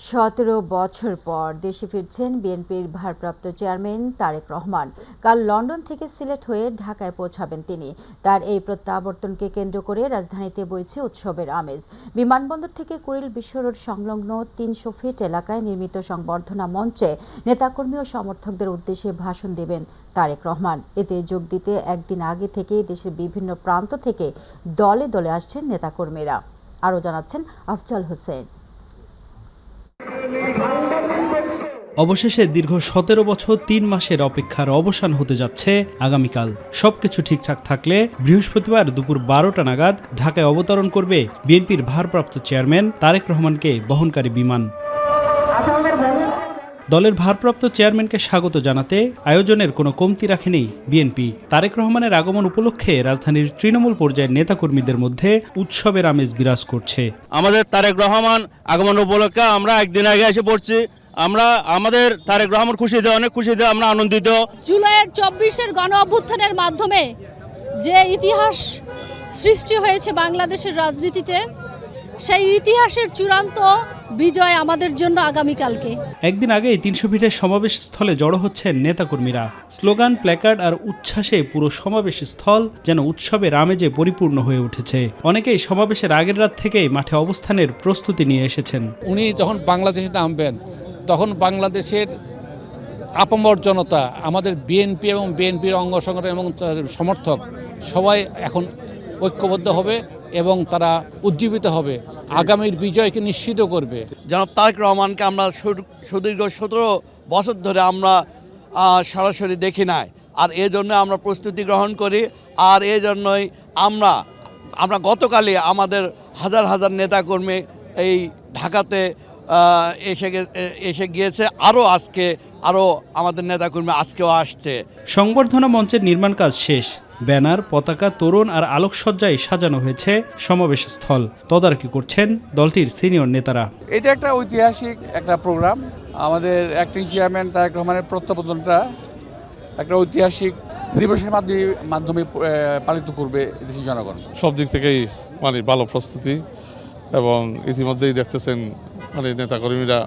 17 বছর পর দেশে ফিরছেন বিএনপির ভারপ্রাপ্ত চেয়ারম্যান তারেক রহমান। কাল লন্ডন থেকে সিলেট হয়ে ঢাকায় পৌঁছাবেন তিনি। তার এই প্রত্যাবর্তনকে কেন্দ্র করে রাজধানীতে বইছে উৎসবের আমেজ। বিমানবন্দর থেকে কুড়িল বিশ্ব রোড সংলগ্ন ৩০০ ফিট এলাকায় নির্মিত সংবর্ধনা মঞ্চে নেতাকর্মী ও সমর্থকদের উদ্দেশ্যে ভাষণ দেবেন তারেক রহমান। এতে যোগ দিতে একদিন আগে থেকেই দেশের বিভিন্ন প্রান্ত থেকে দলে দলে আসছেন নেতাকর্মীরা। আরও জানাচ্ছেন আফজাল হোসেন। অবশেষে দীর্ঘ ১৭ বছর ৩ মাসের অপেক্ষার অবসান হতে যাচ্ছে আগামীকাল। সবকিছু ঠিকঠাক থাকলে বৃহস্পতিবার দুপুর ১২টা নাগাদ ঢাকায় অবতরণ করবে বিএনপির ভারপ্রাপ্ত চেয়ারম্যান তারেক রহমানকে বহনকারী বিমান। দলের ভারপ্রাপ্ত চেয়ারম্যানকে স্বাগত জানাতে আয়োজনের কোনো কমতি রাখেনি বিএনপি। তারেক রহমানের আগমন উপলক্ষে রাজধানীর তৃণমূল পর্যায়ের নেতাকর্মীদের মধ্যে উৎসবের আমেজ বিরাজ করছে। আমাদের তারেক রহমান আগমন উপলক্ষে আমরা একদিন আগে এসে পড়ছি। আমাদের তারেক রহমান খুশিতে, অনেক খুশিতে আমরা আনন্দিত। জুলাইয়ের ২৪-এর গণ অভ্যুত্থানের মাধ্যমে যে ইতিহাস সৃষ্টি হয়েছে বাংলাদেশের রাজনীতিতে, সেই ইতিহাসের চূড়ান্ত বিজয় আমাদের জন্য আগামীকালকে। একদিন আগেই ৩০০ ফিটের সমাবেশ স্থলে জড়ো হচ্ছেন নেতাকর্মীরা। স্লোগান, প্ল্যাকার্ড আর উচ্ছ্বাসে পুরো সমাবেশ স্থল যেন উৎসবের আমেজে পরিপূর্ণ হয়ে উঠেছে। অনেকেই সমাবেশের আগের রাত থেকেই মাঠে অবস্থানের প্রস্তুতি নিয়ে এসেছেন। উনি যখন বাংলাদেশে নামবেন তখন বাংলাদেশের আপামর জনতা, আমাদের বিএনপি এবং বিএনপির অঙ্গ সংগঠন এবং সমর্থক সবাই এখন ঐক্যবদ্ধ হবে এবং তারা উজ্জীবিত হবে, আগামীর বিজয়কে নিশ্চিত করবে। জনাব তারেক রহমানকে আমরা সুদীর্ঘ ১৭ বছর ধরে আমরা সরাসরি দেখি নাই, আর এই জন্য আমরা প্রস্তুতি গ্রহণ করি। আর এই জন্যই আমরা গতকালই আমাদের হাজার হাজার নেতাকর্মী এই ঢাকাতে এসে গিয়েছে। আরও আমাদের নেতাকর্মী আজকেও আসছে। সংবর্ধনা মঞ্চের নির্মাণ কাজ শেষ। ব্যানার, পতাকা, তোরণ আর আলোকসজ্জায় সাজানো হয়েছে সমাবেশ স্থল। তদারকি করছেন দলটির সিনিয়র নেতারা। এটা একটা ঐতিহাসিক একটা প্রোগ্রাম। আমাদের অ্যাক্টিং চেয়ারম্যান তারেক রহমানের প্রত্যাবর্তনটা একটা ঐতিহাসিক দিবসের মাধ্যমে পালিত করবে দেশের জনগণ। সব দিক থেকেই ভালো প্রস্তুতি, এবং ইতিমধ্যেই দেখতেছেন নেতাকর্মীরা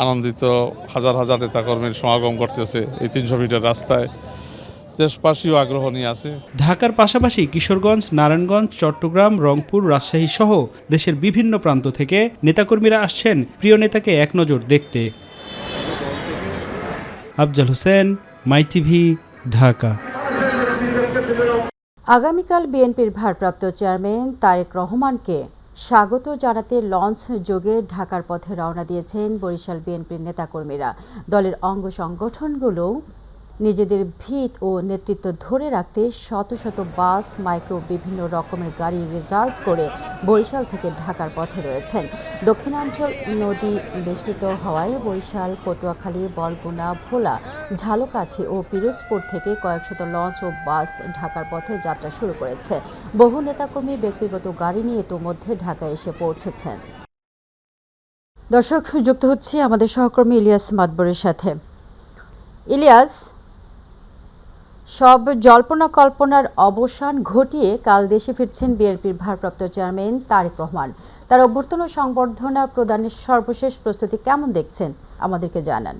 আনন্দিত। হাজার হাজার নেতাকর্মীর সমাগম করতেছে এই ৩০০ ফিটের রাস্তায়। দেশবাসীও আগ্রহ নিয়ে আছে। ঢাকার পাশাপাশি কিশোরগঞ্জ, নারায়ণগঞ্জ, চট্টগ্রাম, রংপুর, রাজশাহী সহ দেশের বিভিন্ন প্রান্ত থেকে নেতাকর্মীরা আসছেন প্রিয় নেতাকে এক নজর দেখতে। আফজাল হোসেন, মাই টিভি, ঢাকা। আগামীকাল বিএনপির ভারপ্রাপ্ত চেয়ারম্যান তারেক রহমানকে স্বাগত জানাতে লঞ্চ যোগে ঢাকার পথে রওনা দিয়েছেন বরিশাল বিএনপির নেতাকর্মীরা। দলের অঙ্গ সংগঠনগুলো নিজেদের ভিত ও নেতৃত্ব ধরে রাখতে শত শত বাস, মাইক্রো, বিভিন্ন রকমের গাড়ি রিজার্ভ করে বরিশাল থেকে ঢাকার পথে রয়েছেন। দক্ষিণাঞ্চল নদী বেষ্টিত হওয়ায় বরিশাল, পটুয়াখালী, বরগুনা, ভোলা, ঝালকাঠি ও পিরোজপুর থেকে কয়েকশত লঞ্চ ও বাস ঢাকার পথে যাত্রা শুরু করেছে। বহু নেতাকর্মী ব্যক্তিগত গাড়ি নিয়ে ইতোমধ্যে ঢাকায় এসে পৌঁছেছেন। দর্শক, যুক্ত হচ্ছে আমাদের সহকর্মী ইলিয়াস মাদবরের সাথে। ইলিয়াস, সব জল্পনা কল্পনার অবসান ঘটিয়ে কাল দেশে ফিরছেন বিএনপির ভারপ্রাপ্ত চেয়ারম্যান তারেক রহমান। তার অভ্যর্থনা সংবর্ধনা প্রদানের সর্বশেষ প্রস্তুতি কেমন দেখছেন আমাদেরকে জানান।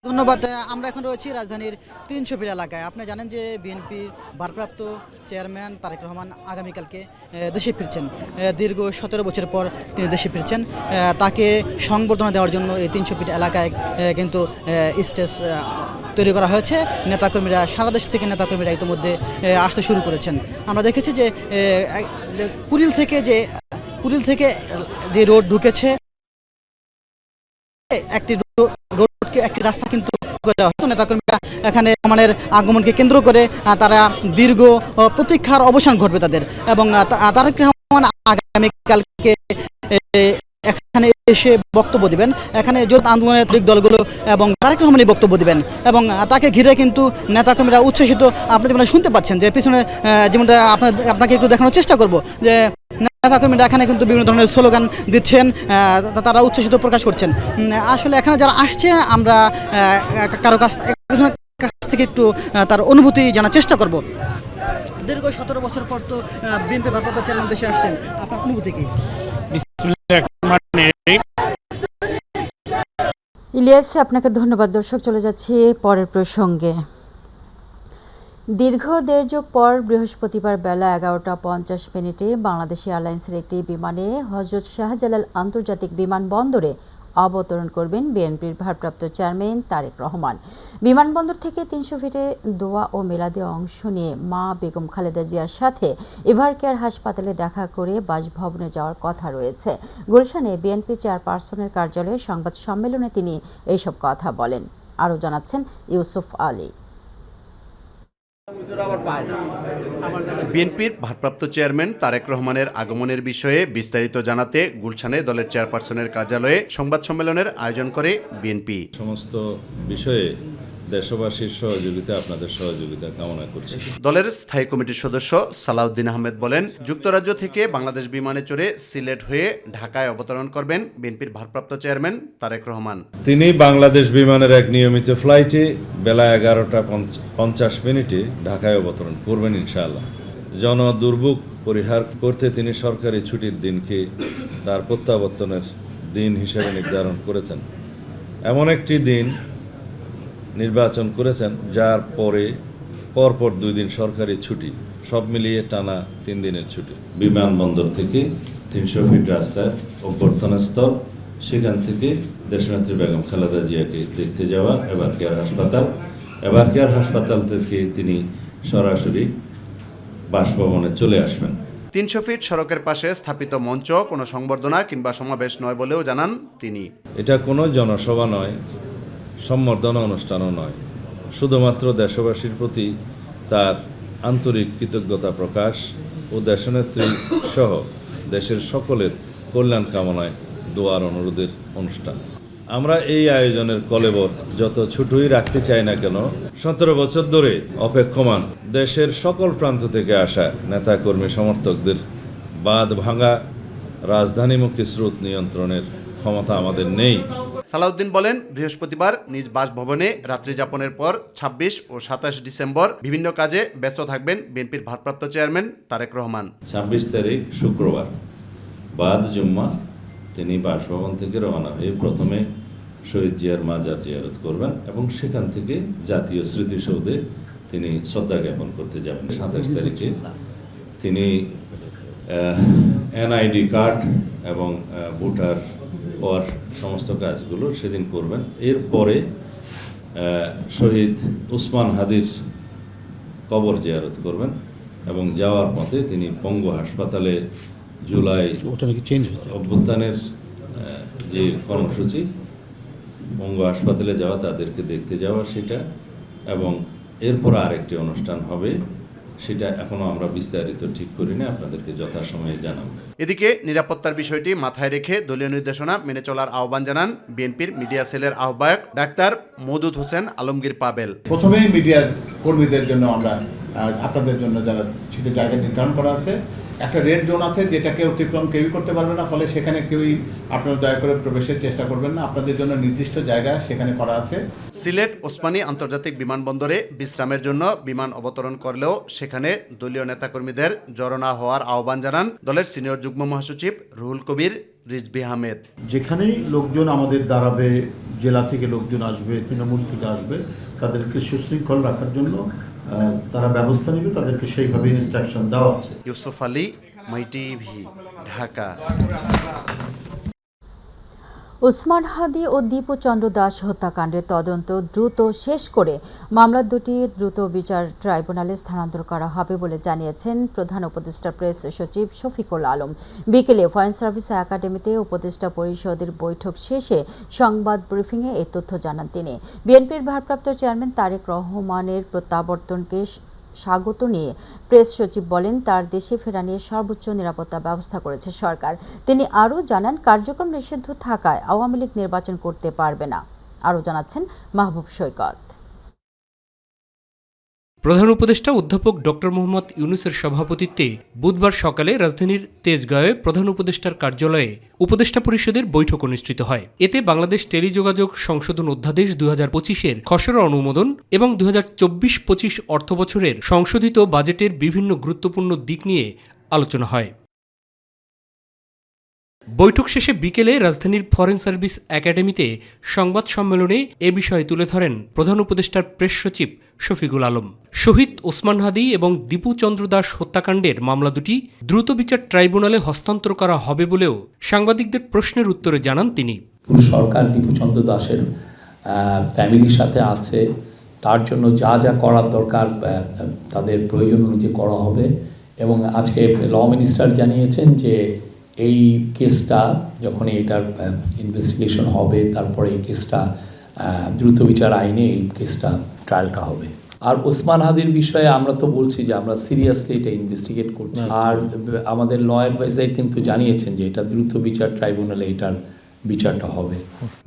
ধন্যবাদ। আমরা এখন রয়েছি রাজধানীর ৩০০ ফিট এলাকায়। আপনি জানেন যে বিএনপির ভারপ্রাপ্ত চেয়ারম্যান তারেক রহমান আগামীকালকে দেশে ফিরছেন। দীর্ঘ ১৭ বছর পর তিনি দেশে ফিরছেন। তাকে সংবর্ধনা দেওয়ার জন্য এই ৩০০ ফিট এলাকায় কিন্তু স্টেজ তৈরি করা হয়েছে। নেতাকর্মীরা, সারা দেশ থেকে নেতাকর্মীরা ইতিমধ্যে আসতে শুরু করেছেন। আমরা দেখেছি যে কুড়িল থেকে যে রোড ঢুকেছে, একটি রাস্তা কিন্তু নেতাকর্মীরা এখানে রহমানের আগমনকে কেন্দ্র করে তারা দীর্ঘ প্রতীক্ষার অবসান ঘটবে তাদের, এবং তারেক রহমান আগামীকালকে এখানে এসে বক্তব্য দিবেন। এখানে জোট আন্দোলনের দলগুলো এবং তারেক রহমানই বক্তব্য দিবেন, এবং তাকে ঘিরে কিন্তু নেতাকর্মীরা উচ্ছ্বসিত। আপনি যেমন শুনতে পাচ্ছেন যে পিছনে, যেমনটা আপনাকে একটু দেখানোর চেষ্টা করব, যে নেতাকর্মীরা এখানে কিন্তু বিভিন্ন ধরনের স্লোগান দিচ্ছেন, তারা উচ্ছ্বসিত প্রকাশ করছেন। আসলে এখানে যারা আসছে, আমরা কারো কাছ থেকে একটু তার অনুভূতি জানার চেষ্টা করব। দীর্ঘ 17 বছর পর তো বিএনপি ভারপ্রাপ্ত চেয়ারম্যান দেশে আসছেন, আপনার অনুভূতি কি? ইলিয়াস, আপনাকে ধন্যবাদ। দর্শক, চলে যাচ্ছি পরের প্রসঙ্গে। দীর্ঘ 1.5 যুগ পর বৃহস্পতিবার বেলা 11:50 বাংলাদেশ এয়ারলাইন্সের একটি বিমানে হযরত শাহজালাল আন্তর্জাতিক বিমানবন্দরে অবতরণ করবেন বিএনপির ভারপ্রাপ্ত চেয়ারম্যান তারেক রহমান। বিমানবন্দর থেকে 300 ফিটে দোয়া ও মিলাদে অংশ নিয়ে মা বেগম খালেদা জিয়ার সাথে এভারকেয়ার হাসপাতালে দেখা করে বাসভবনে যাওয়ার কথা রয়েছে। গুলশানে বিএনপি চেয়ারপারসনের কার্যালয়ে সংবাদ সম্মেলনে তিনি এইসব কথা বলেন। আরও জানাচ্ছেন ইউসুফ আলী। বিএনপির ভারপ্রাপ্ত চেয়ারম্যান তারেক রহমানের আগমনের বিষয়ে বিস্তারিত জানাতে গুলশানে দলের চেয়ারপারসনের কার্যালয়ে সংবাদ সম্মেলনের আয়োজন করে বিএনপি। সমস্ত বিষয়ে দেশবাসীর সহযোগিতা, আপনাদের সহযোগিতা কামনা করছি। দলের স্থায়ী কমিটির সদস্য সালাউদ্দিন আহমেদ বলেন, যুক্তরাজ্য থেকে বাংলাদেশ বিমানে চড়ে সিলেট হয়ে ঢাকায় অবতরণ করবেন বিএনপির ভারপ্রাপ্ত চেয়ারম্যান তারেক রহমান। তিনি বাংলাদেশ বিমানের এক নিয়মিত ফ্লাইটে বেলা 11:50 ঢাকায় অবতরণ করবেন ইনশাআল্লাহ। জনদুর্ভোগ পরিহার করতে তিনি সরকারি ছুটির দিনকে তার প্রত্যাবর্তনের দিন হিসেবে নির্ধারণ করেছেন। এমন একটি দিন নির্বাচন করেছেন যার পরপর 2 দিন সরকারি ছুটি, সব মিলিয়ে টানা 3 দিনের ছুটি। বিমানবন্দর থেকে 300 ফিট রাস্তায় অভ্যর্থনাস্থল, সেখান থেকে দেশনেত্রী বেগম খালেদা জিয়াকে দেখতে যাওয়া এভারকেয়ার হাসপাতাল থেকে তিনি সরাসরি বাসভবনে চলে আসবেন। 300 ফিট সড়কের পাশে স্থাপিত মঞ্চ কোনো সংবর্ধনা কিংবা সমাবেশ নয় বলেও জানান তিনি। এটা কোনো জনসভা নয়, সম্বর্ধনা অনুষ্ঠানও নয়, শুধুমাত্র দেশবাসীর প্রতি তার আন্তরিক কৃতজ্ঞতা প্রকাশ ও দেশনেত্রী সহ দেশের সকলের কল্যাণ কামনায় দোয়ার অনুরোধের অনুষ্ঠান। আমরা এই আয়োজনের কলেবর যত ছোটই রাখতে চাই না কেন, 17 বছর ধরে অপেক্ষমান দেশের সকল প্রান্ত থেকে আসা নেতাকর্মী সমর্থকদের বাঁধ ভাঙা রাজধানীমুখী স্রোত নিয়ন্ত্রণের ক্ষমতা আমাদের নেই। সালাউদ্দিন বলেন, বৃহস্পতিবার নিজ বাসভবনে রাত্রি যাপনের পর 26 ও 27 ডিসেম্বর বিভিন্ন কাজে ব্যস্ত থাকবেন বিএনপির ভারপ্রাপ্ত চেয়ারম্যান তারেক রহমান। 26 তারিখ শুক্রবার বাদ জুম্মা তিনি বাসভবন থেকে রওনা হয়ে প্রথমে শহীদ জিয়ার মাজার জিয়ারত করবেন এবং সেখান থেকে জাতীয় স্মৃতিসৌধে তিনি শ্রদ্ধা জ্ঞাপন করতে যাবেন। 27 তারিখে তিনি এনআইডি কার্ড এবং ভোটার হওয়ার সমস্ত কাজগুলো সেদিন করবেন। এরপরে শহীদ উসমান হাদির কবর জিয়ারত করবেন এবং যাওয়ার পথে তিনি পঙ্গু হাসপাতালে জুলাই অভ্যুত্থানের যে কর্মসূচি, পঙ্গু হাসপাতালে যাওয়া, তাদেরকে দেখতে যাওয়া সেটা, এবং এরপর আরেকটি অনুষ্ঠান হবে, সেটা এখনো আমরা বিস্তারিত ঠিক করি না, আপনাদেরকে যথাসময়ে জানাবো। এদিকে নিরাপত্তার বিষয়টি মাথায় রেখে দলীয় নির্দেশনা মেনে চলার আহ্বান জানান বিএনপির মিডিয়া সেলের আহ্বায়ক ডাক্তার মওদুদ হোসেন আলমগীর পাবেল। প্রথমেই মিডিয়ার কর্মীদের জন্য আমরা আপনাদের জন্য যারা সেটা জায়গা নির্ধারণ করা আছে, একটা রেড জোন আছে যেটাকে অতিক্রম কেউই করতে পারবে না, ফলে সেখানে কেউই আপনারা দয়া করে প্রবেশের চেষ্টা করবেন না। আপনাদের জন্য নির্দিষ্ট জায়গা সেখানে করা আছে। সিলেট ওসমানী আন্তর্জাতিক বিমানবন্দরে বিশ্রামের জন্য বিমান অবতরণ করলেও সেখানে দলীয় নেতাকর্মীদের জড়ো না হওয়ার আহ্বান জানান দলের সিনিয়র যুগ্ম মহাসচিব রুহুল কবির রিজভী আহমেদ। যেখানেই লোকজন আমাদের দাঁড়াবে, জেলা থেকে লোকজন আসবে, তৃণমূল থেকে আসবে, তাদেরকে সুশৃঙ্খল রাখার জন্য তারা ব্যবস্থা নেবে, তাদেরকে সেইভাবে ইনস্ট্রাকশন দেওয়া আছে। ইউসুফ আলী, মাই টিভি, ঢাকা। ওসমান হাদি ও দীপু চন্দ্র দাস হত্যাকাণ্ডের তদন্ত দ্রুত শেষ করে মামলা দুটি দ্রুত বিচার ট্রাইব্যুনালে স্থানান্তর করা হবে বলে জানিয়েছেন প্রধান উপদেষ্টা প্রেস সচিব শফিকুল আলম। বিকেলে ফরেন সার্ভিস একাডেমিতে উপদেষ্টা পরিষদের বৈঠক শেষে সংবাদ ব্রিফিংয়ে এই তথ্য জানান তিনি। বিএনপির ভারপ্রাপ্ত চেয়ারম্যান তারেক রহমানের প্রত্যাবর্তনকে স্বাগত নিয়ে প্রেস সচিব বলেন, তার দেশে ফেরা নিয়ে সর্বোচ্চ নিরাপত্তা ব্যবস্থা করেছে সরকার। তিনি আরও জানান, কার্যক্রম নিষিদ্ধ থাকায় আওয়ামী লীগ নির্বাচন করতে পারবে না। আরও জানাচ্ছেন মাহবুব সৈকত। প্রধান উপদেষ্টা অধ্যাপক ডক্টর মোহাম্মদ ইউনূসের সভাপতিত্বে বুধবার সকালে রাজধানীর তেজগাঁওয়ে প্রধান উপদেষ্টার কার্যালয়ে উপদেষ্টা পরিষদের বৈঠক অনুষ্ঠিত হয়। এতে বাংলাদেশ টেলিযোগাযোগ সংশোধন অধ্যাদেশ 2025-এর খসড়া অনুমোদন এবং 2024-25 অর্থবছরের সংশোধিত বাজেটের বিভিন্ন গুরুত্বপূর্ণ দিক নিয়ে আলোচনা হয়। বৈঠক শেষে বিকেলে রাজধানীর ফরেন সার্ভিস একাডেমিতে সংবাদ সম্মেলনে এ বিষয়ে তুলে ধরেন প্রধান উপদেষ্টার প্রেস সচিব শফিকুল আলম। শহীদ ওসমান হাদি এবং দীপু চন্দ্র দাস হত্যাকাণ্ডের মামলা দুটি দ্রুত বিচার ট্রাইব্যুনালে হস্তান্তর করা হবে বলেও সাংবাদিকদের প্রশ্নের উত্তরে জানান তিনি। সরকার দীপু চন্দ্র দাসের ফ্যামিলির সাথে আছে, তার জন্য যা যা করার দরকার তাদের প্রয়োজন অনুযায়ী করা হবে এবং আজকে ল মিনিস্টার জানিয়েছেন যে এই কেসটা যখন এটার ইনভেস্টিগেশন হবে তারপরে এই কেসটা দ্রুত বিচার আইনে এই কেসটা ট্রায়ালটা হবে। আর ওসমান হাদির বিষয়ে আমরা তো বলছি যে আমরা সিরিয়াসলি এটা ইনভেস্টিগেট করছি, আর আমাদের ল অ্যাডভাইজার কিন্তু জানিয়েছেন যে এটা দ্রুত বিচার ট্রাইব্যুনালে এটার বিচারটা হবে।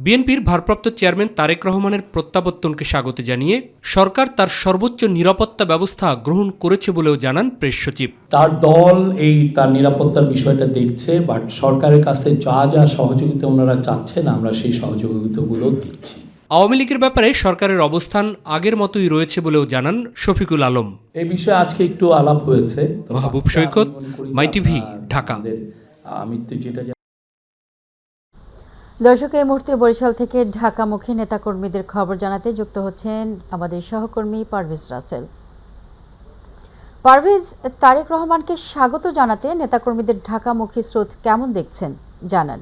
বিএনপির ভারপ্রাপ্ত চেয়ারম্যান তারেক রহমানের প্রত্যাবর্তনকে স্বাগত জানিয়ে সরকার তার সর্বোচ্চ নিরাপত্তা ব্যবস্থা গ্রহণ করেছে বলেও জানান প্রেস সচিব। তার দল তার নিরাপত্তার বিষয়টা দেখছে, বাট সরকারের কাছে যা যা সহযোগিতা ওনারা চাচ্ছেন আমরা সেই সহযোগিতাগুলো দিচ্ছি। আওয়ামী লীগের ব্যাপারে সরকারের অবস্থান আগের মতোই রয়েছে বলেও জানান শফিকুল আলম। এই বিষয়ে আজকে একটু আলাপ হয়েছে। মাহবুব সৈকত, মাই টিভি, ঢাকা। আমি তো যেটা দর্শক, এই মুহূর্তে বরিশাল থেকে ঢাকামুখী নেতাকর্মীদের খবর জানাতে যুক্ত হচ্ছেন আমাদের সহকর্মী পারভেজ রাসেল। পারভেজ, তারেক রহমানকে স্বাগত জানাতে নেতাকর্মীদের ঢাকামুখী স্রোত কেমন দেখছেন জানান।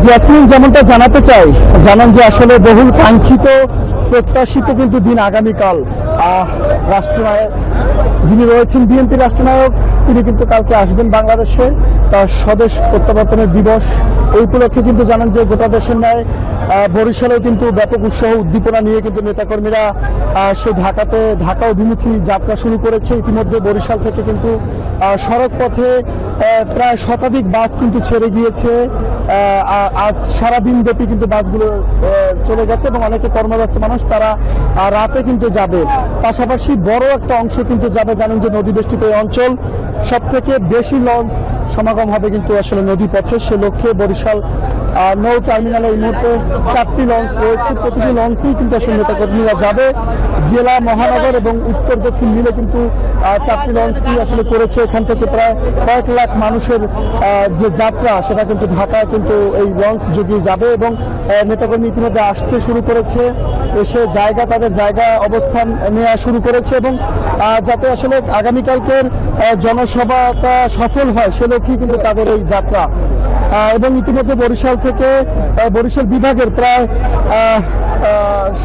জেসমিন, যেমনটা জানাতে চাই, জানান যে আসলে বহুল কাঙ্ক্ষিত প্রত্যাশিত কিন্তু দিন আগামীকাল রাষ্ট্রনায়ক যিনি রয়েছেন বিএনপি রাষ্ট্রনায়ক তিনি কিন্তু কালকে আসবেন বাংলাদেশে, তার স্বদেশ প্রত্যাবর্তনের দিবস। এই উপলক্ষে কিন্তু জানান যে গোটা দেশের ন্যায় বরিশালেও কিন্তু ব্যাপক উৎসাহ উদ্দীপনা নিয়ে কিন্তু নেতাকর্মীরা সেই ঢাকা অভিমুখী যাত্রা শুরু করেছে। ইতিমধ্যে বরিশাল থেকে কিন্তু সড়ক পথে প্রায় শতাধিক বাস কিন্তু ছেড়ে গিয়েছে। আজ সারাদিন ব্যাপী কিন্তু বাসগুলো চলে গেছে এবং অনেকে কর্মব্যস্ত মানুষ তারা রাতে কিন্তু যাবে। পাশাপাশি বড় একটা অংশ কিন্তু যাবে, জানেন যে নদী বেষ্টিত এই অঞ্চল, সব থেকে বেশি লঞ্চ সমাগম হবে কিন্তু আসলে নদী পথে। সে লক্ষ্যে বরিশাল নৌ টার্মিনালে এই মুহূর্তে 4টি লঞ্চ রয়েছে। প্রতিটি লঞ্চেই কিন্তু আসলে নেতাকর্মীরা যাবে। জেলা, মহানগর এবং উত্তর দক্ষিণ মিলে কিন্তু 4টি লঞ্চই আসলে করেছে। এখান থেকে প্রায় কয়েক লাখ মানুষের যে যাত্রা সেটা কিন্তু ঢাকায় কিন্তু এই লঞ্চ যোগে যাবে এবং নেতাকর্মী ইতিমধ্যে আসতে শুরু করেছে, এসে তাদের জায়গা অবস্থান নেওয়া শুরু করেছে এবং যাতে আসলে আগামীকালকের জনসভাটা সফল হয় সে লক্ষ্যেই কিন্তু তাদের এই যাত্রা। এবং ইতিমধ্যে বরিশাল থেকে বরিশাল বিভাগের প্রায়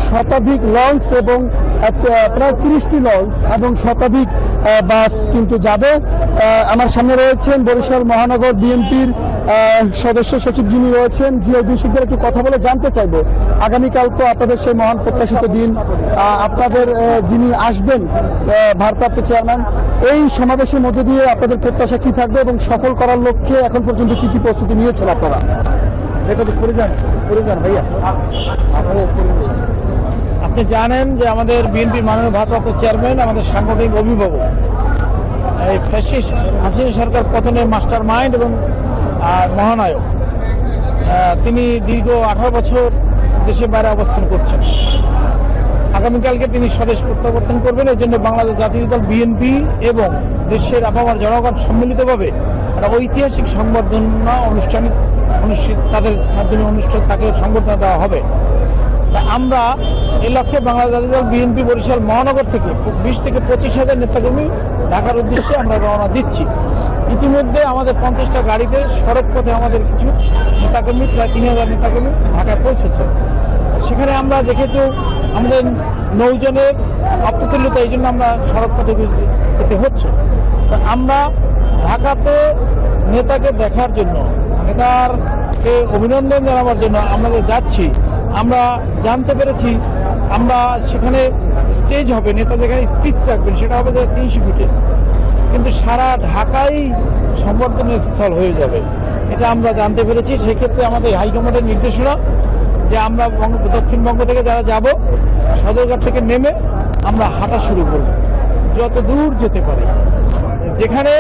শতাধিক লঞ্চ এবং প্রায় 30টি লঞ্চ এবং শতাধিক বাস কিন্তু যাবে। আমার সামনে রয়েছেন বরিশাল মহানগর বিএনপির সদস্য সচিব যিনি রয়েছেন, জিও দুইশিকদের একটু কথা বলে জানতে চাইবো আগামীকাল তো আপনাদের সেই মহান প্রত্যাশিত দিন, আপনাদের যিনি আসবেন ভারপ্রাপ্ত চেয়ারম্যান, এই সমাবেশের মধ্যে দিয়ে আপনাদের প্রত্যাশা কি থাকবে এবং সফল করার লক্ষ্যে এখন পর্যন্ত কি কি প্রস্তুতি নিয়েছেন আপনারা? ভাইয়া, আপনি জানেন যে আমাদের বিএনপি মাননীয় ভারপ্রাপ্ত চেয়ারম্যান আমাদের সাংগঠনিক অভিভাবক, এই ফ্যাসিস্ট হাসিনা সরকার পতনের মাস্টার মাইন্ড এবং মহানায়ক। তিনি দীর্ঘ 18 বছর দেশের বাইরে অবস্থান করছেন। আগামীকালকে তিনি স্বদেশ প্রত্যাবর্তন করবেন। এর জন্য বাংলাদেশ জাতীয় দল বিএনপি এবং দেশের আপামর জনগণ সম্মিলিতভাবে একটা ঐতিহাসিক সংবর্ধনা তাদের মাধ্যমে তাকে সংবর্ধনা দেওয়া হবে। আমরা এই লক্ষ্যে বাংলাদেশ জাতীয় দল বিএনপি বরিশাল মহানগর থেকে 20 থেকে 25,000 নেতাকর্মী ঢাকার উদ্দেশ্যে আমরা রওনা দিচ্ছি। ইতিমধ্যে আমাদের 50টা গাড়িতে সড়ক পথে আমাদের কিছু নেতাকর্মী, প্রায় 3,000 নেতাকর্মী ঢাকায় পৌঁছেছে। সেখানে আমরা যেহেতু আমাদের নৌজনের অপ্রতুল্যতা, এই জন্য আমরা সড়ক পথে যেতে হচ্ছে। আমরা ঢাকাতে নেতাকে দেখার জন্য, নেতারকে অভিনন্দন জানাবার জন্য আমাদের যাচ্ছি। আমরা জানতে পেরেছি আমরা সেখানে স্টেজ হবে, নেতা যেখানে স্পিচ রাখবেন সেটা হবে যে 300 ফিটে, কিন্তু সারা ঢাকাই সংবর্ধনের স্থল হয়ে যাবে, এটা আমরা জানতে পেরেছি। সেক্ষেত্রে আমাদের হাইকমান্ডের নির্দেশনা যে আমরা দক্ষিণবঙ্গ থেকে যারা যাব সদরঘাট থেকে নেমে আমরা হাঁটা শুরু করব, যত দূর যেতে পারি। যেখানে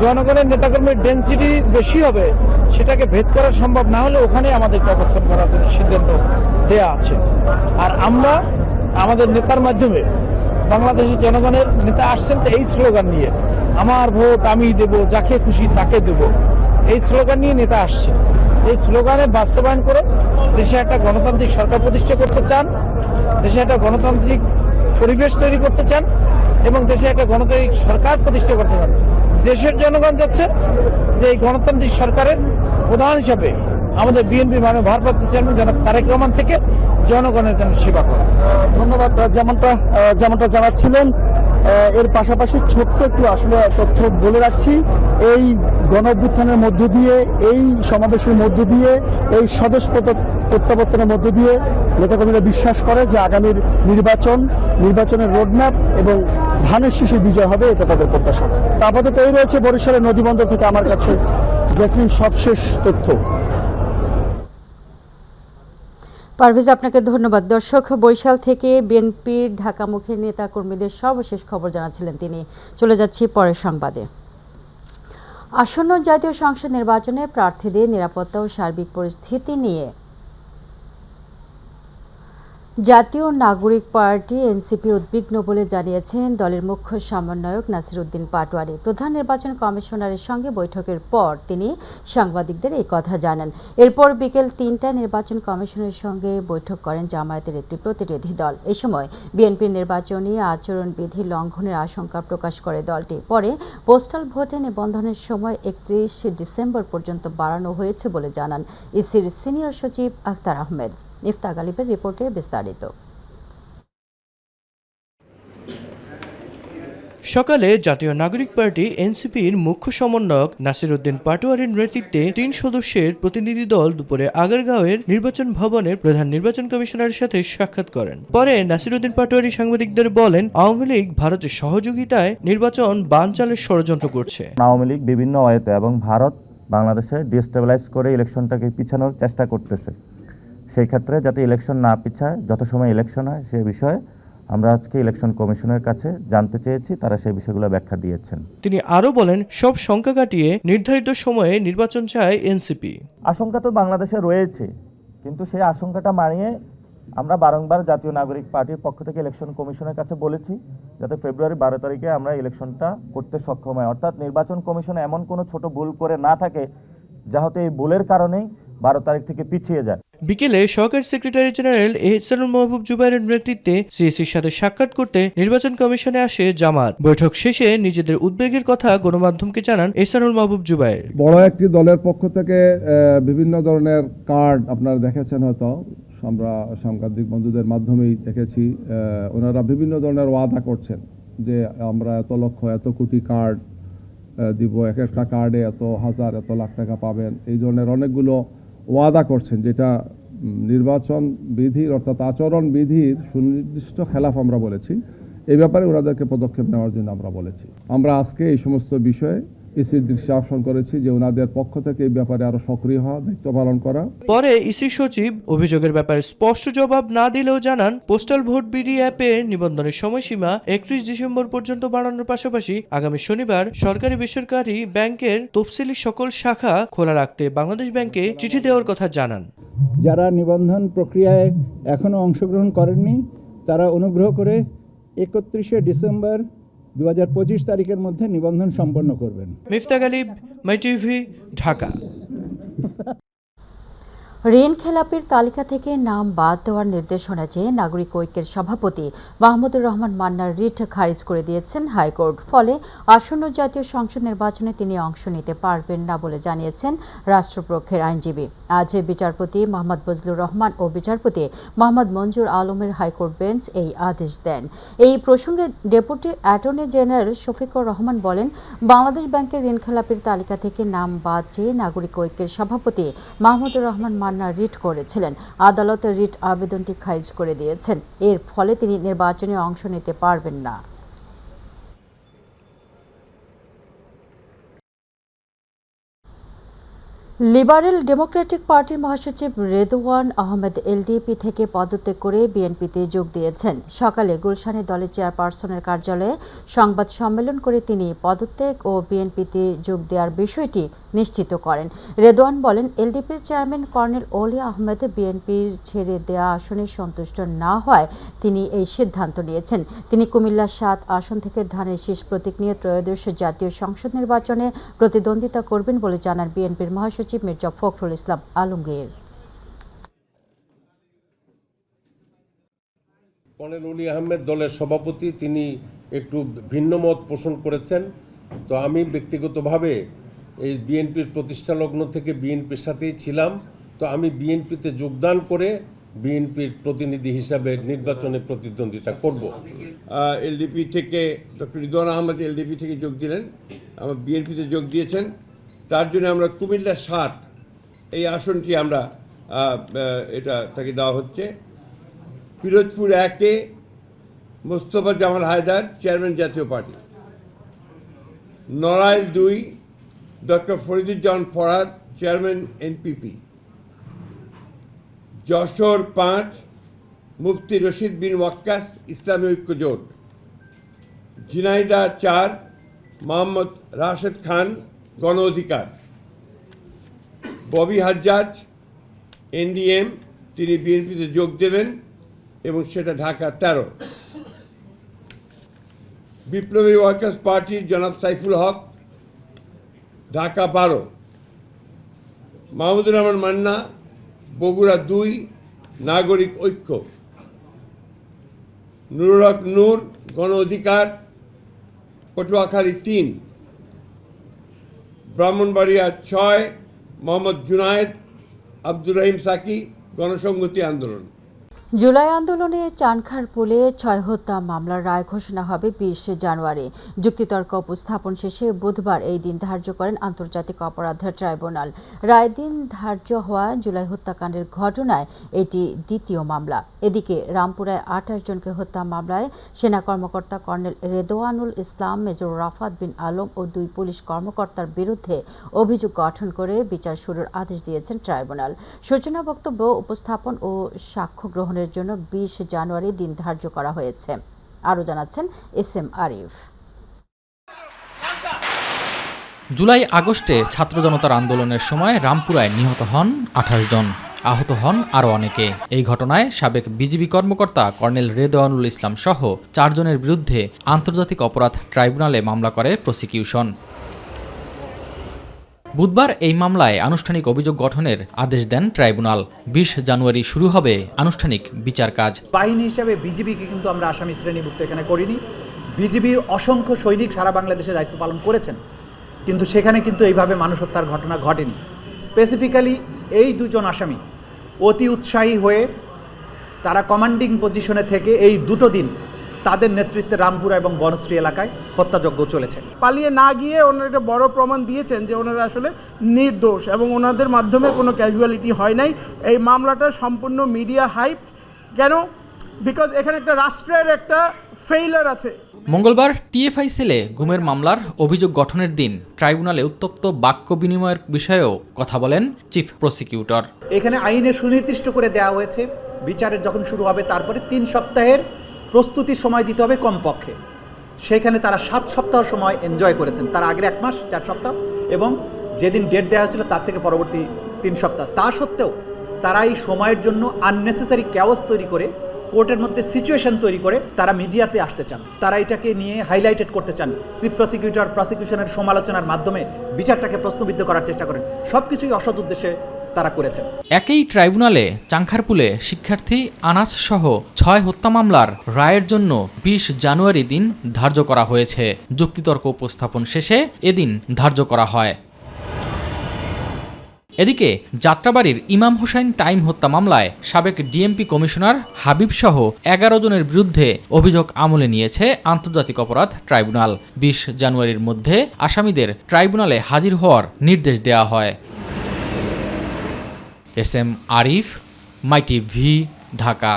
জনগণের নেতাকর্মীর ডেন্সিটি বেশি হবে সেটাকে ভেদ করা সম্ভব না হলে ওখানে আমাদেরকে অবস্থান করার জন্য সিদ্ধান্ত দেয়া আছে। আর আমরা আমাদের নেতার মাধ্যমে বাংলাদেশের জনগণের নেতা আসছেন তো এই স্লোগান নিয়ে, আমার ভোট আমি দেব, যাকে খুশি তাকে দেব, এই স্লোগান নিয়ে নেতা আসছে। এই স্লোগানে বাস্তবায়ন করে দেশে একটা গণতান্ত্রিক সরকার প্রতিষ্ঠা করতে চান, দেশে একটা গণতান্ত্রিক পরিবেশ তৈরি করতে চান এবং দেশে একটা গণতান্ত্রিক সরকার প্রতিষ্ঠা করতে চান। দেশের জনগণ যাচ্ছে যে এই গণতান্ত্রিক সরকারের প্রধান হিসাবে আমাদের বিএনপি মাননীয় ভারপ্রাপ্ত চেয়ারম্যান জনাব তারেক রহমান থেকে জনগণের জন্য সেবা করা। ধন্যবাদ। যেমনটা জানাচ্ছিলেন, এর পাশাপাশি ছোট্ট একটু আসলে তথ্য বলে রাখছি, এই গণঅভ্যুত্থানের মধ্য দিয়ে, এই সমাবেশের মধ্য দিয়ে, এই স্বদেশ প্রত্যাবর্তনের মধ্য দিয়ে নেতাকর্মীরা বিশ্বাস করে যে আগামীর নির্বাচনের রোডম্যাপ এবং ধানের শীষের বিজয় হবে, এটা তাদের প্রত্যাশা। আপাতত এই রয়েছে বরিশালের নদীবন্দর থেকে আমার কাছে জেসমিন সবশেষ তথ্য। পারভেজ, আপনাকে ধন্যবাদ। দর্শক, বরিশাল থেকে বিএনপির ঢাকামুখী নেতা কর্মীদের সর্বশেষ খবর জানাচ্ছিলেন তিনি। চলে যাচ্ছি পরের সংবাদে। আসন্ন জাতীয় সংসদ নির্বাচনে প্রার্থীদের নিরাপত্তা ও সার্বিক পরিস্থিতি নিয়ে জাতীয় নাগরিক পার্টি এনসিপি উদ্বিগ্ন বলে জানিয়েছেন দলের মুখ্য সমন্বয়ক নাসির উদ্দিন পাটোয়ারি। প্রধান নির্বাচন কমিশনারের সঙ্গে বৈঠকের পর তিনি সাংবাদিকদের এই কথা জানান। এরপর বিকেল ৩টায় নির্বাচন কমিশনের সঙ্গে বৈঠক করেন জামায়াতের একটি প্রতিনিধি দল। এ সময় বিএনপির নির্বাচনী আচরণবিধি লঙ্ঘনের আশঙ্কা প্রকাশ করে দলটি। পরে পোস্টাল ভোটে নিবন্ধনের সময় ৩১ ডিসেম্বর পর্যন্ত বাড়ানো হয়েছে বলে জানান ইসির সিনিয়র সচিব আখতার আহমেদ। মিফতা গালিবের রিপোর্টে বিস্তারিত। সকালে জাতীয় নাগরিক পার্টি এনসিপির মুখ্য সমন্বয়ক নাসির উদ্দিন পাটোয়ারির নেতৃত্বে ৩ সদস্যের প্রতিনিধি দল দুপুরে আগারগাঁওয়ের নির্বাচন ভবনে প্রধান নির্বাচন কমিশনারের সাথে সাক্ষাৎ করেন। পরে নাসির উদ্দিন পাটোয়ারি সাংবাদিকদের বলেন, আওয়ামী লীগ ভারতের সহযোগিতায় নির্বাচন বানচালের ষড়যন্ত্র করছে। আওয়ামী লীগ বিভিন্ন ওয়েতে এবং ভারত বাংলাদেশে ডিস্টেবিলাইজ করে ইলেকশনটাকে পিছানোর চেষ্টা করতেছে। সেই ক্ষেত্রে যাতে ইলেকশন না পিছায়, যত সময় ইলেকশন হয় সে বিষয়ে আমরা আজকে ইলেকশন কমিশনের কাছে জানতে চেয়েছি, তারা সেই বিষয়গুলো ব্যাখ্যা দিয়েছেন। তিনি আরও বলেন, সব শঙ্কা কাটিয়ে নির্ধারিত সময়ে নির্বাচন চায় এনসিপি। আশঙ্কা তো বাংলাদেশে রয়েছে, কিন্তু সেই আশঙ্কাটা মানিয়ে আমরা বারংবার জাতীয় নাগরিক পার্টির পক্ষ থেকে ইলেকশন কমিশনের কাছে বলেছি যাতে ফেব্রুয়ারি 12 তারিখে আমরা ইলেকশনটা করতে সক্ষম হয়। অর্থাৎ নির্বাচন কমিশন এমন কোনো ছোট ভুল করে না থাকে যাতে এই ভুলের কারণেই 12 তারিখ থেকে পিছিয়ে যায়। বিকেলে সহকারী সেক্রেটারি জেনারেল এহসানুল মাহবুব জুবাইরের নেতৃত্বে সিইসির সাথে সাক্ষাৎ করতে নির্বাচন কমিশনে আসে জামাত। বৈঠক শেষে নিজেদের উদ্বেগের কথা গণমাধ্যমকে জানান এহসানুল মাহবুব জুবাইর। বড় একটি দলের পক্ষ থেকে বিভিন্ন ধরনের কার্ড আপনারা দেখেছেন, হয়তো আমরা সাংবাদিক বন্ধুদের মাধ্যমেই দেখেছি, ওনারা বিভিন্ন ধরনের ওয়াদা করছেন যে আমরা এত লক্ষ এত কোটি কার্ড দিব, এক একটা কার্ডে এত হাজার এত লাখ টাকা পাবেন, এই ধরনের অনেকগুলো ওয়াদা করছেন, যেটা নির্বাচন বিধির অর্থাৎ আচরণ বিধির সুনির্দিষ্ট খেলাফ আমরা বলেছি। এই ব্যাপারে ওনাদেরকে পদক্ষেপ নেওয়ার জন্য আমরা বলেছি। আমরা আজকে এই সমস্ত বিষয়ে ইসির দৃষ্টি আকর্ষণ করেছি যে ওনাদের পক্ষ থেকে এই ব্যাপারে আরো সক্রিয় হওয়া, দায়িত্ব পালন করা। পরে ইসি সচিব অভিযোগের ব্যাপারে স্পষ্ট জবাব না দিলেও জানান, পোস্টাল ভোট বিডি অ্যাপে নিবন্ধনের সময়সীমা 31 ডিসেম্বর পর্যন্ত বাড়ানোর পাশাপাশি আগামী শনিবার সরকারি বেসরকারি ব্যাংকের তফসিলি সকল শাখা খোলা রাখতে বাংলাদেশ ব্যাংকে চিঠি দেওয়ার কথা জানান। যারা নিবন্ধন প্রক্রিয়ায় এখনো অংশগ্রহণ করেননি তারা অনুগ্রহ করে 31 ডিসেম্বর 2025 তারিখের মধ্যে নিবন্ধন সম্পন্ন করবেন। মিফতা গালিব, মাই টিভি, ঢাকা। ঋণ খেলাপির তালিকা থেকে নাম বাদ দেওয়ার নির্দেশনা চেয়ে নাগরিক ঐক্যের সভাপতি মাহমুদুর রহমান মান্নার রিট খারিজ করে দিয়েছেন হাইকোর্ট। ফলে আসন্ন জাতীয় সংসদ নির্বাচনে তিনি অংশ নিতে পারবেন না বলে জানিয়েছেন রাষ্ট্রপক্ষের আইনজীবী। আজ বিচারপতি মোহাম্মদ বজলুর রহমান ও বিচারপতি মোহাম্মদ মঞ্জুর আলমের হাইকোর্ট বেঞ্চ এই আদেশ দেন। এই প্রসঙ্গে deputy attorney general Shafiqur Rahman বলেন, বাংলাদেশ ব্যাংকের ঋণ খেলাপির তালিকা থেকে নাম বাদ চেয়ে নাগরিক ঐক্যের সভাপতি মাহমুদুর রহমান মান্না রিট করেছিলেন। আদালত রিট আবেদনটি খারিজ করে দিয়েছেন। এর ফলে তিনি নির্বাচনে অংশ নিতে পারবেন না। লিবারেল ডেমোক্রেটিক পার্টির মহাসচিব রেদওয়ান আহমেদ এলডিপি থেকে পদত্যাগ করে বিএনপিতে যোগ দিয়েছেন। সকালে গুলশানে দলের চেয়ারপারসনের কার্যালয়ে সংবাদ সম্মেলন করে তিনি পদত্যাগ ও বিএনপিতে যোগ দেওয়ার বিষয়টি নিশ্চিত করেন। রেদওয়ান বলেন, এলডিপির চেয়ারম্যান কর্নেল ওলি আহমেদ বিএনপির ছেড়ে দেওয়া আসনে সন্তুষ্ট না হয় তিনি এই সিদ্ধান্ত নিয়েছেন। তিনি কুমিল্লা ৭ আসন থেকে ধানের শীষ প্রতীক নিয়ে ত্রয়োদশ জাতীয় সংসদ নির্বাচনে প্রতিদ্বন্দ্বিতা করবেন বলে জানান বিএনপির মহাসচিব মির্জা ফখরুল ইসলাম আলমগীর। কর্নেল ওলি আহমেদ দলের সভাপতি, তিনি একটু ভিন্ন মত পোষণ করেছেন। তো আমি ব্যক্তিগতভাবে এই বিএনপির প্রতিষ্ঠা লগ্ন থেকে বিএনপির সাথেই ছিলাম। তো আমি বিএনপিতে যোগদান করে বিএনপির প্রতিনিধি হিসাবে নির্বাচনে প্রতিদ্বন্দ্বিতা করব। এলডিপি থেকে ডক্টর রিদওয়ান আহমেদ এলডিপি থেকে যোগ দিলেন, আমার বিএনপিতে যোগ দিয়েছেন। তার জন্য আমরা কুমিল্লা ৭ এই আসনটি আমরা এটা তাকে দেওয়া হচ্ছে। পিরোজপুর ১-এ মোস্তফা জামাল হায়দার, চেয়ারম্যান জাতীয় party. Narail ২ doctor Fariduzzaman Farhad, chairman NPP. Jessore ৫ মুফতি রশিদ বিন ওয়াক্কাস, ইসলামী ঐক্য জোট। ঝিনাইদহ ৪ মোহাম্মদ রাশেদ খান, গণ অধিকার। ববি হাজ্জাজ, এনডিএম, তিনি বিএনপিতে যোগ দেবেন এবং সেটা ঢাকা ১৩। বিপ্লবী ওয়ার্কার্স পার্টির জনাব সাইফুল হক, ঢাকা ১২। মাহমুদুর রহমান মান্না, বগুড়া ২ নাগরিক ঐক্য। নুরুল হক নূর, গণ অধিকার, পটুয়াখালী ৩। ব্রাহ্মণবাড়িয়া ৬ মোহাম্মদ জুনায়েদ আব্দুর রহিম সাকি, গণসংহতি আন্দোলন। জুলাই আন্দোলনে চানখারপুলে ৬ হত্যা মামলার রায় ঘোষণা হবে ২০ জানুয়ারি। যুক্তিতর্ক উপস্থাপন শেষে বুধবার এই দিন ধার্য করেন আন্তর্জাতিক অপরাধ ট্রাইব্যুনাল। রায় দিন ধার্য হওয়া জুলাই হত্যাকাণ্ডের ঘটনায় এটি দ্বিতীয় মামলা। এদিকে রামপুরায় ২৮ জনকে হত্যা মামলায় সেনা কর্মকর্তা কর্নেল রেদওয়ানুল ইসলাম, মেজর রাফাত বিন আলম ও ২ পুলিশ কর্মকর্তার বিরুদ্ধে অভিযোগ গঠন করে বিচার শুরুর আদেশ দিয়েছেন ট্রাইব্যুনাল। সূচনা বক্তব্য উপস্থাপন ও সাক্ষ্য গ্রহণের জন্য ২০ জানুয়ারি দিন ধার্য করা হয়েছে। আরও জানাচ্ছেন এসএম আরিফ। জুলাই আগস্টে ছাত্র জনতার আন্দোলনের সময় রামপুরায় নিহত হন ২৮ জন, আহত হন আরও অনেকে। এই ঘটনায় সাবেক বিজিবি কর্মকর্তা কর্নেল রেদওয়ানুল ইসলাম সহ ৪ জনের বিরুদ্ধে আন্তর্জাতিক অপরাধ ট্রাইব্যুনালে মামলা করে প্রসিকিউশন। বুধবার এই মামলায় আনুষ্ঠানিক অভিযোগ গঠনের আদেশ দেন ট্রাইব্যুনাল। ২০ জানুয়ারি শুরু হবে আনুষ্ঠানিক বিচার কাজ। বাহিনী হিসেবে বিজিবিকে কিন্তু আমরা আসামি শ্রেণীভুক্ত এখানে করিনি। বিজিবির অসংখ্য সৈনিক সারা বাংলাদেশে দায়িত্ব পালন করেছেন, কিন্তু সেখানে কিন্তু এইভাবে মানুষ হত্যার ঘটনা ঘটেনি। স্পেসিফিক্যালি এই ২ জন আসামি অতি উৎসাহী হয়ে তারা কমান্ডিং পজিশনে থেকে এই 2 দিন তাদের নেতৃত্বে রামপুরা এবং বনশ্রী এলাকায় হত্যাযজ্ঞ চলেছে। পালিয়ে না গিয়ে ওনারা একটা বড় প্রমাণ দিয়েছেন যে ওনারা আসলে নির্দোষ এবং ওনাদের মাধ্যমে কোনো ক্যাজুয়ালিটি হয় নাই। এই মামলাটা সম্পূর্ণ মিডিয়া হাইপ। কেন? বিকজ এখানে একটা রাষ্ট্রের একটা ফেইলার আছে। মঙ্গলবার টিএফআই সেলে গুমের মামলার অভিযোগ গঠনের দিন ট্রাইব্যুনালে উত্তপ্ত বাক্য বিনিময়ের বিষয়েও কথা বলেন চিফ প্রসিকিউটর। এখানে আইনে সুনির্দিষ্ট করে দেওয়া হয়েছে বিচারের যখন শুরু হবে তারপরে 3 সপ্তাহের প্রস্তুতির সময় দিতে হবে কমপক্ষে। সেখানে তারা 7 সপ্তাহ সময় এনজয় করেছেন, তার আগের 1 মাস 4 সপ্তাহ এবং যেদিন ডেট দেওয়া হয়েছিল তার থেকে পরবর্তী 3 সপ্তাহ। তা সত্ত্বেও তারা এই সময়ের জন্য আননেসেসারি ক্যাওস তৈরি করে, কোর্টের মধ্যে সিচুয়েশন তৈরি করে তারা মিডিয়াতে আসতে চান। তারা এটাকে নিয়ে হাইলাইটেড করতে চান। চিফ প্রসিকিউটর প্রসিকিউশনের সমালোচনার মাধ্যমে বিচারটাকে প্রশ্নবিদ্ধ করার চেষ্টা করেন। সব কিছুই অসৎ উদ্দেশ্যে তারা করেছেন। একই ট্রাইব্যুনালে চাংখারপুলে শিক্ষার্থী আনাস সহ 6 হত্যা মামলার রায়ের জন্য ২০ জানুয়ারি দিন ধার্য করা হয়েছে। যুক্তিতর্ক উপস্থাপন শেষে এদিন ধার্য করা হয়। এদিকে যাত্রাবাড়ির ইমাম হোসাইন টাইম হত্যা মামলায় সাবেক ডিএমপি কমিশনার হাবিব সহ 11 জনের বিরুদ্ধে অভিযোগ আমলে নিয়েছে আন্তর্জাতিক অপরাধ ট্রাইব্যুনাল। ২০ জানুয়ারির মধ্যে আসামিদের ট্রাইব্যুনালে হাজির হওয়ার নির্দেশ দেওয়া হয়। এসএম আরিফ, মাই টিভি, ঢাকা।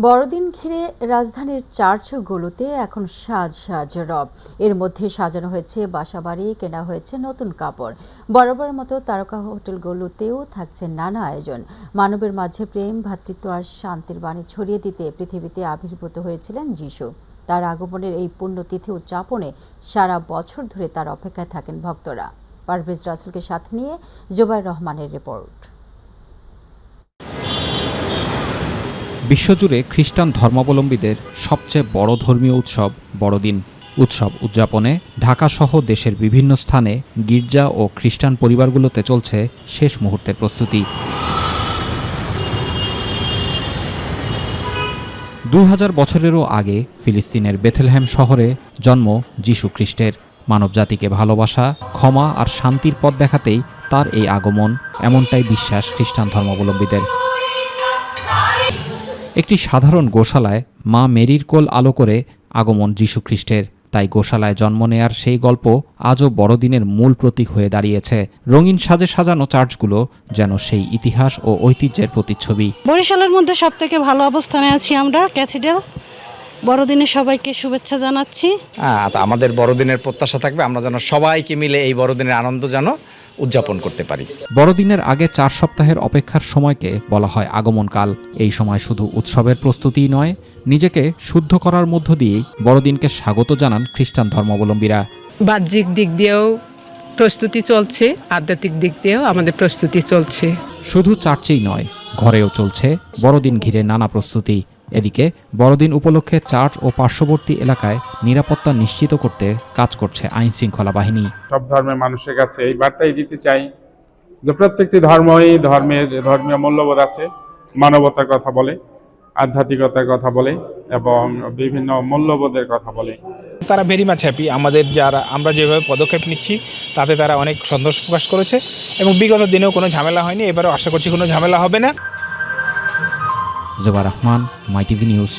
বড়দিন ঘিরে রাজধানীর চার্চগুলোতে এখন সাজ সাজ রব। এর মধ্যে সাজানো হয়েছে বাসাবাড়ি, কেনা হয়েছে নতুন কাপড়। বরাবরের মতো তারকা হোটেলগুলোতেও থাকছে নানা আয়োজন। মানবের মাঝে প্রেম, ভ্রাতৃত্ব আর শান্তির বাণী ছড়িয়ে দিতে পৃথিবীতে আবির্ভূত হয়েছিলেন যিশু। তার আগমনের এই পুণ্যতিথি উদযাপনে সারা বছর ধরে তার অপেক্ষায় থাকেন ভক্তরা। পারভেজ রাসেলকে সাথে নিয়ে জুবাইর রহমানের রিপোর্ট। বিশ্বজুড়ে খ্রিস্টান ধর্মাবলম্বীদের সবচেয়ে বড় ধর্মীয় উৎসব বড়দিন। উৎসব উদযাপনে ঢাকাসহ দেশের বিভিন্ন স্থানে গির্জা ও খ্রিস্টান পরিবারগুলোতে চলছে শেষ মুহূর্তের প্রস্তুতি। 2000 বছরেরও আগে ফিলিস্তিনের বেথলেহেম শহরে জন্ম যিশু খ্রিস্টের। মানবজাতিকে ভালোবাসা, ক্ষমা আর শান্তির পথ দেখাতেই তার এই আগমন, এমনটাই বিশ্বাস খ্রিস্টান ধর্মাবলম্বীদের। একটি সাধারণ গোশালায় মা মেরির কোল আলো করে আগমন যিশু খ্রিস্টের। তাই গোশালায় জন্ম নেয়ার সেই গল্প আজও বড়দিনের মূল প্রতীক হয়ে দাঁড়িয়েছে। রঙিন সাজে সাজানো চার্চগুলো যেন সেই ইতিহাস ও ঐতিহ্যের প্রতিচ্ছবি। বরিশালের মধ্যে সবথেকে ভালো অবস্থানে আছি আমরা, ক্যাথিড্রাল। বড়দিনে সবাইকে শুভেচ্ছা জানাচ্ছি। আমাদের বড়দিনের প্রত্যাশা থাকবে আমরা যেন সবাইকে মিলে এই বড়দিনের আনন্দ যেন উদযাপন করতে পারি। বড়দিনের আগে 4 সপ্তাহের অপেক্ষার সময়কে বলা হয় আগমনকাল। এই সময় শুধু উৎসবের প্রস্তুতিই নয়, নিজেকে শুদ্ধ করার মধ্য দিয়েই বড়দিনকে স্বাগত জানান খ্রিস্টান ধর্মাবলম্বীরা। বাহ্যিক দিক দিয়েও প্রস্তুতি চলছে, আধ্যাত্মিক দিক দিয়েও আমাদের প্রস্তুতি চলছে। শুধু চার্চেই নয়, ঘরেও চলছে বড়দিন ঘিরে নানা প্রস্তুতি। এদিকে বড়দিন উপলক্ষে চার্চ ও পার্শ্ববর্তী এলাকায় নিরাপত্তা নিশ্চিত করতে কাজ করছে আইন শৃঙ্খলা বাহিনী। সব ধর্মের মানুষের কাছে এই বার্তাই দিতে চাই যে প্রত্যেকটি ধর্মের ধর্মীয় মূল্যবোধ আছে, মানবতার কথা বলে, আধ্যাত্মিকতার কথা বলে এবং বিভিন্ন মূল্যবোধের কথা বলে। তারা ভেরি মাচ হ্যাপি। আমরা যেভাবে পদক্ষেপ নিচ্ছি তাতে তারা অনেক সন্তোষ প্রকাশ করেছে এবং বিগত দিনেও কোনো ঝামেলা হয়নি, এবারও আশা করছি কোনো ঝামেলা হবে না। জুবাইর রহমান, মাই টিভি নিউজ।